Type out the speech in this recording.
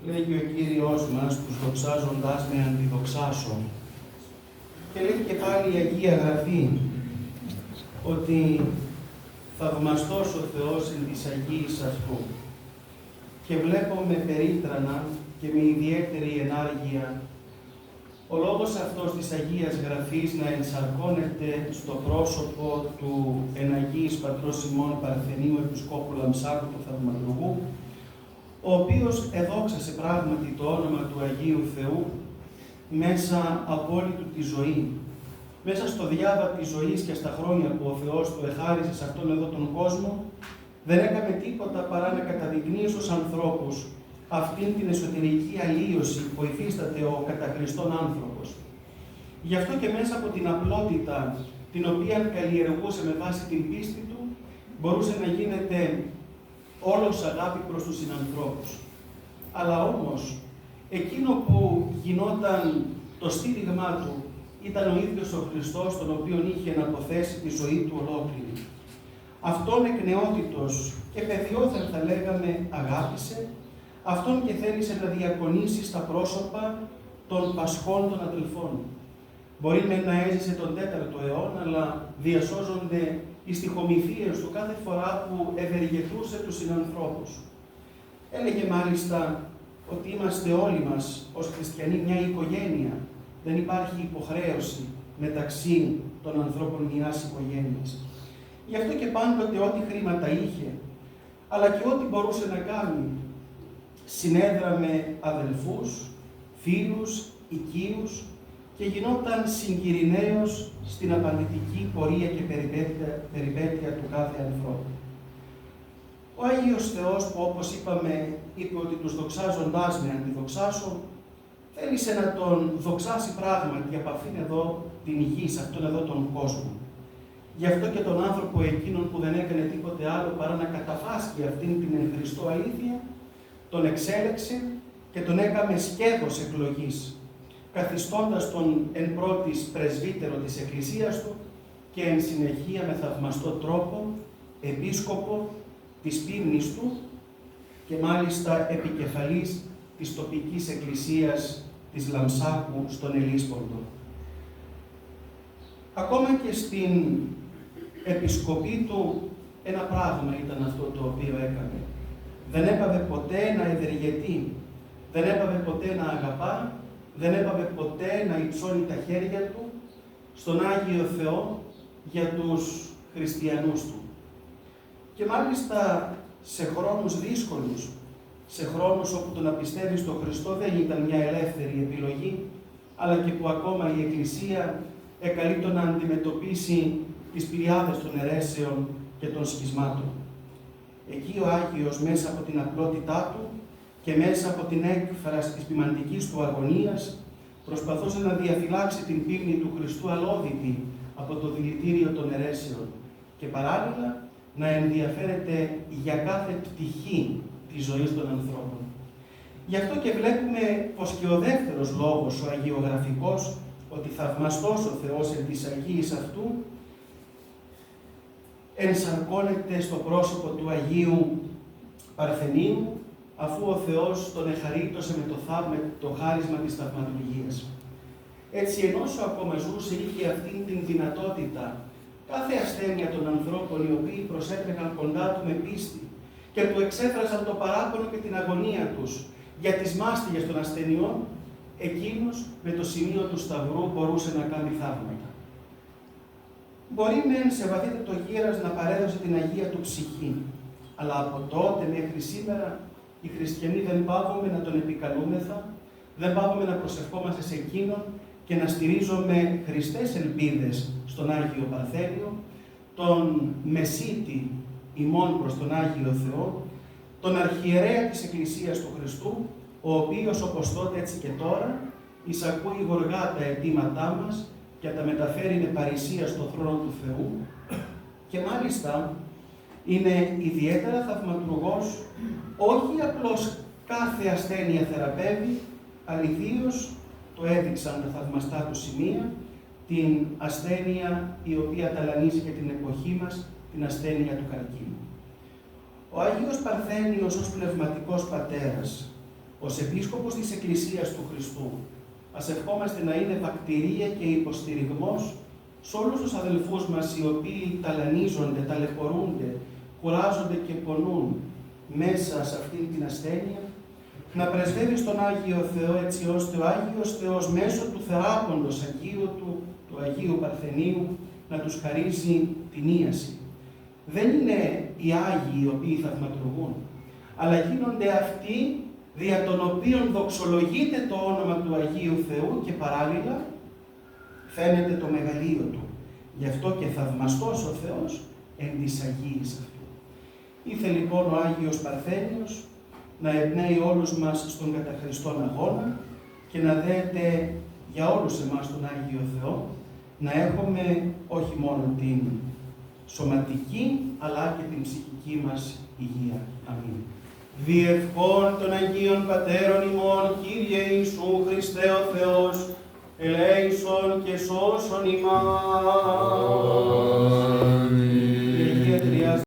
λέγει ο Κύριος μας, τους δοξάζοντάς με αντιδοξάσω. Και λέει και πάλι η Αγία Γραφή, ότι θαυμαστός ο Θεός εν της Αγίης αυτού. Και βλέπω με περίτρανα και με ιδιαίτερη ενάργεια ο λόγος αυτός της Αγίας Γραφής να ενσαρκώνεται στο πρόσωπο του εν Αγίης Πατρός ημών Παρθενίου Επισκόπου Λαμψάκου του Θαυματουργού, ο οποίος εδόξασε πράγματι το όνομα του Αγίου Θεού μέσα από όλη του τη ζωή. Μέσα στο διάβα της ζωής και στα χρόνια που ο Θεός του εχάρισε σε αυτόν εδώ τον κόσμο, δεν έκαμε τίποτα παρά να καταδεικνύει στους ανθρώπους αυτήν την εσωτερική αλλίωση που υφίσταται ο κατακριστών άνθρωπος. Γι' αυτό και μέσα από την απλότητα την οποία καλλιεργούσε με βάση την πίστη του, μπορούσε να γίνεται όλος αγάπη προς τους συνανθρώπους. Αλλά όμως, εκείνο που γινόταν το στήριγμά του ήταν ο ίδιος ο Χριστός, τον οποίο είχε να αποθέσει τη ζωή του ολόκληρη. Αυτόν εκ νεότητος και παιδιόθεν θα λέγαμε αγάπησε, αυτόν και θέλησε να διακονήσει στα πρόσωπα των πασχών των αδελφών. Μπορεί να έζησε τον 4ο αιώνα, αλλά διασώζονται οι στιχομυθίες του κάθε φορά που ευεργετούσε τους συνανθρώπους. Έλεγε μάλιστα ότι είμαστε όλοι μας ως χριστιανοί μια οικογένεια. Δεν υπάρχει υποχρέωση μεταξύ των ανθρώπων μιας οικογένειας. Γι' αυτό και πάντοτε ό,τι χρήματα είχε, αλλά και ό,τι μπορούσε να κάνει, συνέδραμε αδελφούς, φίλους, οικείους και γινόταν συγκυριναίος στην απαντητική πορεία και περιπέτεια του κάθε ανθρώπου. Ο Άγιος Θεός που, όπως είπαμε, είπε ότι τους δοξάζοντάς με αντιδοξάσω, θέλησε να τον δοξάσει πράγματι από αυτήν εδώ την γη, σε αυτόν εδώ τον κόσμο. Γι' αυτό και τον άνθρωπο εκείνον που δεν έκανε τίποτε άλλο παρά να καταφάσκει αυτήν την εν Χριστώ αλήθεια, τον εξέλεξε και τον έκαμε σκεύος εκλογής, καθιστώντας τον εν πρώτης πρεσβύτερο της Εκκλησίας του και εν συνεχεία με θαυμαστό τρόπο επίσκοπο της πίμνης του και μάλιστα επικεφαλής της τοπικής εκκλησίας της Λαμψάκου στον Ελίσπορδο. Ακόμα και στην επισκοπή του ένα πράγμα ήταν αυτό το οποίο έκανε. Δεν έπαβε ποτέ να ευεργετεί, δεν έπαβε ποτέ να αγαπά, δεν έπαβε ποτέ να υψώνει τα χέρια του στον Άγιο Θεό για τους χριστιανούς του. Και μάλιστα σε χρόνους δύσκολους, σε χρόνους όπου το να πιστεύει στον Χριστό δεν ήταν μια ελεύθερη επιλογή, αλλά και που ακόμα η Εκκλησία εκαλεί τον να αντιμετωπίσει τις πλειάδες των αιρέσεων και των σχισμάτων. Εκεί ο Άγιος μέσα από την απλότητά του και μέσα από την έκφραση της ποιμαντικής του αγωνίας προσπαθούσε να διαφυλάξει την πίμνη του Χριστού αλόβητη από το δηλητήριο των αιρέσεων και παράλληλα να ενδιαφέρεται για κάθε πτυχή της ζωής των ανθρώπων. Γι' αυτό και βλέπουμε πως και ο δεύτερος λόγος, ο αγιογραφικός, ότι θαυμαστός ο Θεός εν της Αγίης αυτού, ενσαρκώνεται στο πρόσωπο του Αγίου Παρθενίου, αφού ο Θεός τον εχαρίτωσε με το χάρισμα της θαυματουργίας. Έτσι, ενώ όσο ακόμα ζούσε, είχε αυτήν την δυνατότητα κάθε ασθένεια των ανθρώπων οι οποίοι προσέτρεχαν κοντά του με πίστη και του εξέφραζαν το παράπονο και την αγωνία τους για τις μάστιγες των ασθενειών, εκείνος με το σημείο του Σταυρού μπορούσε να κάνει θαύματα. Μπορεί μεν σε βαθύτερο γύρας να παρέδωσε την Αγία του ψυχή, αλλά από τότε μέχρι σήμερα οι χριστιανοί δεν πάβουμε να τον επικαλούμεθα, δεν πάβουμε να προσευχόμαστε σε εκείνον και να στηρίζουμε χριστές ελπίδες στον Άγιο Παρθένιο, τον Μεσίτη ημών προς τον Άγιο Θεό, τον Αρχιερέα της Εκκλησίας του Χριστού, ο οποίος όπως τότε έτσι και τώρα εισακούει γοργά τα αιτήματά μας και τα μεταφέρει με παρησία στο θρόνο του Θεού και μάλιστα είναι ιδιαίτερα θαυματουργός, όχι απλώς κάθε ασθένεια θεραπεύει, αλλά ιδίως το έδειξαν τα θαυμαστά του σημεία, την ασθένεια η οποία ταλανίζει και την εποχή μας, την ασθένεια του καρκίνου. Ο Άγιος Παρθένιος ως πνευματικός πατέρας Ως Επίσκοπος της Εκκλησίας του Χριστού, ας ευχόμαστε να είναι βακτηρία και υποστηριγμός σε όλους τους αδελφούς μας οι οποίοι ταλανίζονται, ταλαιπωρούνται, κουράζονται και πονούν μέσα σε αυτή την ασθένεια, να πρεσβεύει στον Άγιο Θεό έτσι ώστε ο Άγιος Θεός μέσω του θεράποντος Αγίου του Αγίου Παρθενίου να τους χαρίζει την ίαση. Δεν είναι οι Άγιοι οι οποίοι θαυματουργούν, αλλά γίνονται αυτοί δια των οποίων δοξολογείται το όνομα του Αγίου Θεού και παράλληλα φαίνεται το μεγαλείο Του. Γι' αυτό και θαυμαστός ο Θεός εν της Αγίης αυτού. Ήθε λοιπόν ο Άγιος Παρθένιος να εμπνέει όλους μας στον κατά Χριστόν αγώνα και να δέεται για όλους εμάς τον Άγιο Θεό, να έχουμε όχι μόνο την σωματική, αλλά και την ψυχική μας υγεία. Αμήν. Διευχών των Αγίων Πατέρων ημών, Κύριε Ιησού Χριστέ ο Θεός, ελέησον και σώσον ημάς.